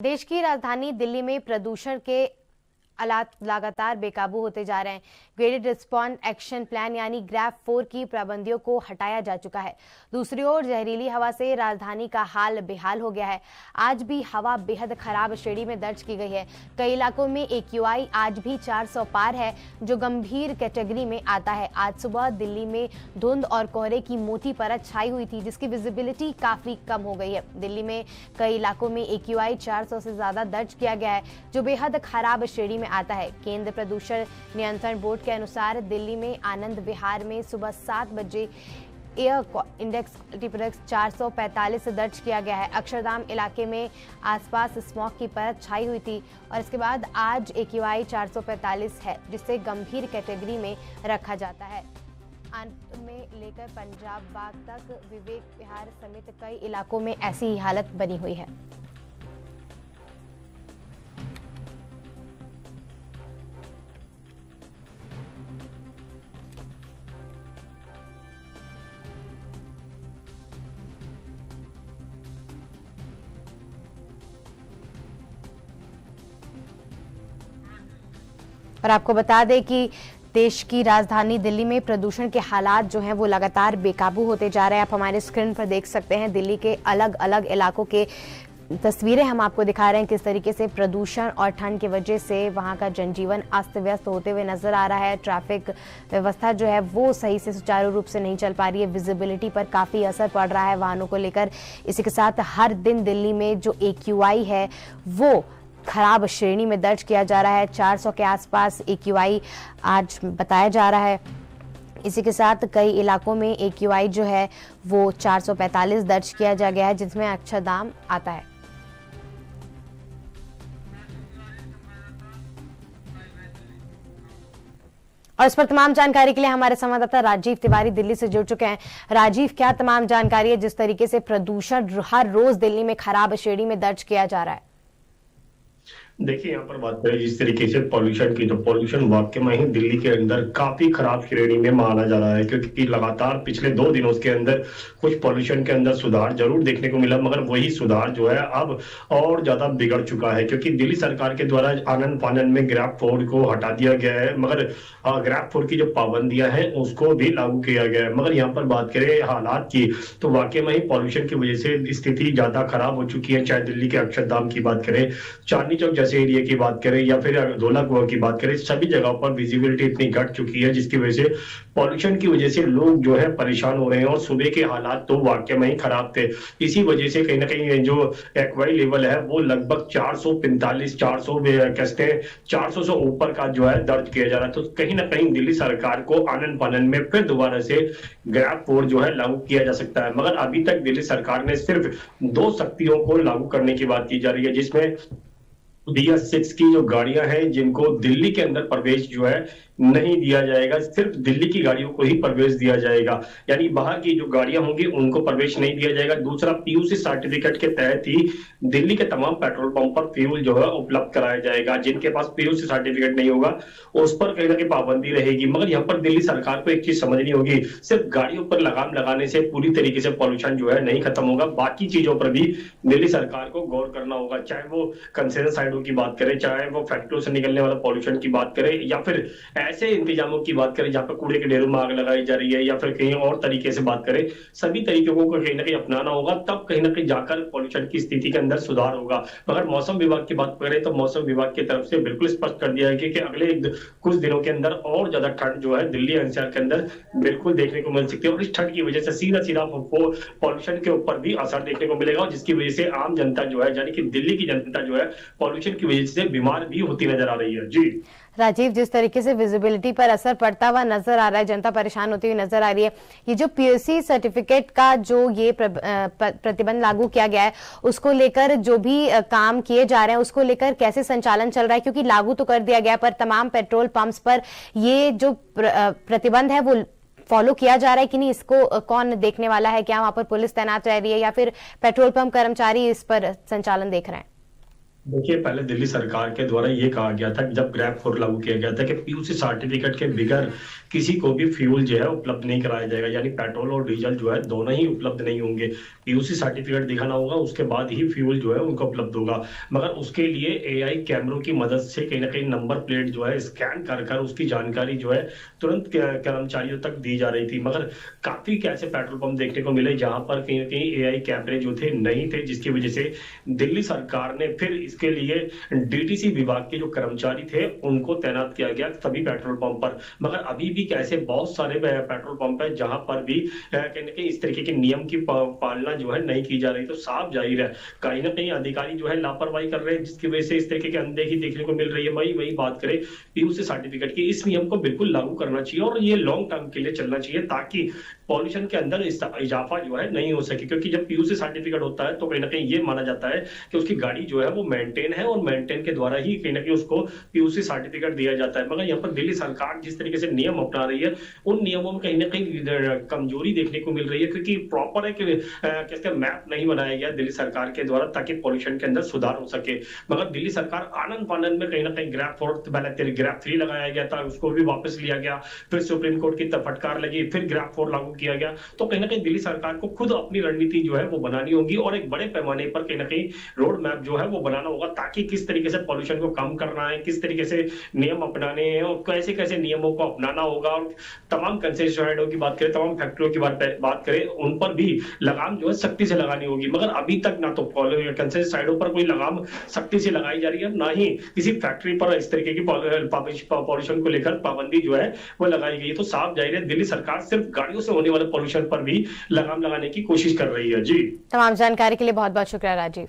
देश की राजधानी दिल्ली में प्रदूषण के हालात लगातार बेकाबू होते जा रहे हैं। ग्रेडेड रिस्पॉन्स एक्शन प्लान यानी ग्रैप 4 की पाबंदियों को हटाया जा चुका है। दूसरी ओर जहरीली हवा से राजधानी का हाल बेहाल हो गया है। आज भी हवा बेहद खराब श्रेणी में दर्ज की गई है। कई इलाकों में AQI आज भी 400 पार है, जो गंभीर कैटेगरी में आता है। आज सुबह दिल्ली में धुंध और कोहरे की मोटी परत छाई हुई थी, जिसकी विजिबिलिटी काफी कम हो गई है। दिल्ली में कई इलाकों में AQI 400 से ज्यादा दर्ज किया गया है, जो बेहद खराब श्रेणी में आता है। केंद्र प्रदूषण नियंत्रण बोर्ड के अनुसार दिल्ली में आनंद विहार में सुबह 7 बजे एयर इंडेक्स 445 दर्ज किया गया है। अक्षरधाम इलाके में आसपास स्मॉग की परत छाई हुई थी और इसके बाद आज AQI 445 है, जिसे गंभीर कैटेगरी में रखा जाता है। अंत में लेकर पंजाब बाग तक विवेक विहार समेत कई इलाकों में ऐसी ही हालत बनी हुई है। और आपको बता दें कि देश की राजधानी दिल्ली में प्रदूषण के हालात जो हैं वो लगातार बेकाबू होते जा रहे हैं। आप हमारे स्क्रीन पर देख सकते हैं दिल्ली के अलग अलग इलाकों के तस्वीरें हम आपको दिखा रहे हैं, किस तरीके से प्रदूषण और ठंड की वजह से वहां का जनजीवन अस्त व्यस्त होते हुए नजर आ रहा है। ट्रैफिक व्यवस्था जो है वो सही से सुचारू रूप से नहीं चल पा रही है। विजिबिलिटी पर काफ़ी असर पड़ रहा है वाहनों को लेकर। इसी के साथ हर दिन दिल्ली में जो AQI है वो खराब श्रेणी में दर्ज किया जा रहा है। 400 के आसपास AQI आज बताया जा रहा है। इसी के साथ कई इलाकों में AQI जो है वो 445 दर्ज किया जा गया है, जिसमें अक्षरधाम आता है। और इस पर तमाम जानकारी के लिए हमारे संवाददाता राजीव तिवारी दिल्ली से जुड़ चुके हैं। राजीव, क्या तमाम जानकारी है जिस तरीके से प्रदूषण हर रोज दिल्ली में खराब श्रेणी में दर्ज किया जा रहा है? देखिए, यहाँ पर बात करें जिस तरीके से पॉल्यूशन की, तो पॉल्यूशन वाकई में ही दिल्ली के अंदर काफी खराब श्रेणी में माना जा रहा है, क्योंकि लगातार पिछले 2 दिनों के अंदर कुछ पॉल्यूशन के अंदर सुधार जरूर देखने को मिला, मगर वही सुधार जो है अब और ज्यादा बिगड़ चुका है, क्योंकि दिल्ली सरकार के द्वारा आनन फानन में ग्रैप 4 को हटा दिया गया है, मगर ग्रैप 4 की जो पाबंदियां हैं उसको भी लागू किया गया है। मगर यहाँ पर बात करें हालात की, तो वाकई में ही पॉल्यूशन की वजह से स्थिति ज्यादा खराब हो चुकी है। चाहे दिल्ली के अक्षरधाम की बात करें, चांदनी चौक एरिया की बात करें या फिर ढोला कुआं की बात करें, सभी जगहों पर विजिबिलिटी इतनी घट चुकी है, जिसकी वजह से पॉल्यूशन की वजह से लोग जो है परेशान हो रहे हैं। और सुबह के हालात तो वाकई में ही खराब थे। इसी वजह से कहीं ना कहीं जो एक्वाई लेवल है वो लगभग 445 400 कहते हैं 400 से ऊपर का जो है दर्ज किया जा रहा है। तो कहीं ना कहीं दिल्ली सरकार को आनन फानन में फिर दोबारा से ग्रैप 4 जो है लागू किया जा सकता है, मगर अभी तक दिल्ली सरकार ने सिर्फ 2 सख्तियों को लागू करने की बात की जा रही है, जिसमें BS6 की जो गाड़ियां हैं जिनको दिल्ली के अंदर प्रवेश जो है नहीं दिया जाएगा, सिर्फ दिल्ली की गाड़ियों को ही प्रवेश दिया जाएगा, यानी बाहर की जो गाड़ियां होंगी उनको प्रवेश नहीं दिया जाएगा। दूसरा, PUC सर्टिफिकेट के तहत ही दिल्ली के तमाम पेट्रोल पंप पर फ्यूल जो है उपलब्ध कराया जाएगा। जिनके पास PUC सर्टिफिकेट नहीं होगा उस पर कहीं ना कहीं पाबंदी रहेगी। मगर यहाँ पर दिल्ली सरकार को एक चीज समझनी होगी, सिर्फ गाड़ियों पर लगाम लगाने से पूरी तरीके से पॉल्यूशन जो है नहीं खत्म होगा, बाकी चीजों पर भी दिल्ली सरकार को गौर करना होगा। चाहे वो कंसेशन साइडों की बात करें, चाहे वो फैक्ट्रियों से निकलने वाला पॉल्यूशन की बात करें, या फिर ऐसे इंतजामों की बात करें जहां पर कूड़े के ढेरों में आग लगाई जा रही है, या फिर कहीं और तरीके से बात करें, सभी तरीकों को कहीं ना कहीं अपनाना होगा, तब कहीं ना कहीं जाकर पॉल्यूशन की स्थिति के अंदर सुधार होगा। मगर मौसम विभाग की बात करें तो मौसम विभाग की तरफ से बिल्कुल स्पष्ट कर दिया है कि अगले कुछ दिनों के अंदर और ज्यादा ठंड जो है दिल्ली NCR के अंदर बिल्कुल देखने को मिल सकती है। और इस ठंड की वजह से सीधा सीधा पॉल्यूशन के ऊपर भी असर देखने को मिलेगा, जिसकी वजह से आम जनता जो है, यानी कि दिल्ली की जनता जो है पॉल्यूशन की वजह से बीमार भी होती नजर आ रही है। जी राजीव, जिस तरीके से विजिबिलिटी पर असर पड़ता हुआ नजर आ रहा है, जनता परेशान होती हुई नजर आ रही है, ये जो PUC सर्टिफिकेट का जो ये प्रतिबंध लागू किया गया है उसको लेकर जो भी काम किए जा रहे हैं उसको लेकर कैसे संचालन चल रहा है? क्योंकि लागू तो कर दिया गया पर तमाम पेट्रोल पंप्स पर ये जो प्रतिबंध है वो फॉलो किया जा रहा है कि नहीं, इसको कौन देखने वाला है? क्या वहां पर पुलिस तैनात रह रही है या फिर पेट्रोल पंप कर्मचारी इस पर संचालन देख रहे हैं? देखिए, पहले दिल्ली सरकार के द्वारा ये कहा गया था कि जब ग्रैब 4 लागू किया गया था कि पीयूसी सर्टिफिकेट के बगैर किसी को भी फ्यूल जो है उपलब्ध नहीं कराया जाएगा, यानी पेट्रोल और डीजल जो है दोनों ही उपलब्ध नहीं होंगे। पीयूसी सर्टिफिकेट दिखाना होगा, उसके बाद ही फ्यूल जो है उनको उपलब्ध होगा। मगर उसके लिए एआई कैमरों की मदद से कहीं ना कहीं नंबर प्लेट जो है स्कैन कर कर उसकी जानकारी जो है तुरंत कर्मचारियों तक दी जा रही थी। मगर काफी ऐसे पेट्रोल पंप देखने को मिले जहां पर कहीं ना कहीं एआई कैमरे जो थे नहीं थे, जिसकी वजह से दिल्ली सरकार ने फिर इसके लिए डीटीसी विभाग के जो कर्मचारी थे उनको तैनात किया गया सभी पेट्रोल पंप पर। मगर अभी भी ऐसे बहुत सारे पेट्रोल पंप है जहां पर भी कहीं ना कहीं इस तरीके के नियम की पालना जो है नहीं की जा रही। तो साफ जाहिर है कहीं ना कहीं अधिकारी जो है लापरवाही कर रहे हैं, जिसकी वजह से इस तरीके की अनदेखी देखने को मिल रही है। वही बात करें पीयूसी सर्टिफिकेट की, इस नियम को बिल्कुल लागू करना चाहिए और ये लॉन्ग टर्म के लिए चलना चाहिए ताकि पॉल्यूशन के अंदर इजाफा जो है नहीं हो सके। क्योंकि जब पीयूसी सर्टिफिकेट होता है तो कहीं ना कहीं ये माना जाता है कि उसकी गाड़ी जो है वो मेंटेन है और मेंटेन के द्वारा ही कहीं ना कहीं उसको पीयूसी सर्टिफिकेट दिया जाता है। मगर यहाँ पर दिल्ली सरकार जिस तरीके से नियम अपना रही है उन नियमों में कहीं ना कहीं कमजोरी देखने को मिल रही है, क्योंकि प्रॉपर एक कैसे मैप नहीं बनाया गया दिल्ली सरकार के द्वारा ताकि पॉल्यूशन के अंदर सुधार हो सके। मगर दिल्ली सरकार आनंद फानंद में कहीं ना कहीं ग्रैब 4 पहले ग्रैब 3 लगाया गया था, उसको भी वापस लिया गया, फिर सुप्रीम कोर्ट की फटकार लगी, फिर ग्रैब 4 लागू किया गया। तो कहीं ना कहीं दिल्ली सरकार को खुद अपनी रणनीति जो है वो बनानी होगी और एक बड़े पैमाने पर कहीं ना कहीं रोड मैप जो है वो बनाना होगा ताकि किस तरीके से पॉल्यूशन को कम करना है, किस तरीके से नियम अपनाने हैं और कैसे कैसे नियमों को अपनाना होगा। और तमाम कंसेशनरों की बात करें, तमाम फैक्ट्रियों की बात करें, उन पर भी लगाम जो है सख्ती से लगानी होगी। मगर अभी तक ना तो कंसेशन साइडों पर कोई लगाम सख्ती से लगाई जा रही है, ना ही किसी फैक्ट्री पर इस तरीके की पॉल्यूशन को लेकर पाबंदी जो है वो लगाई गई है। तो साफ जाहिर है दिल्ली सरकार सिर्फ गाड़ियों से होने वाले पॉल्यूशन पर भी लगाम लगाने की कोशिश कर रही है। जी, तमाम जानकारी के लिए बहुत बहुत शुक्रिया राजीव।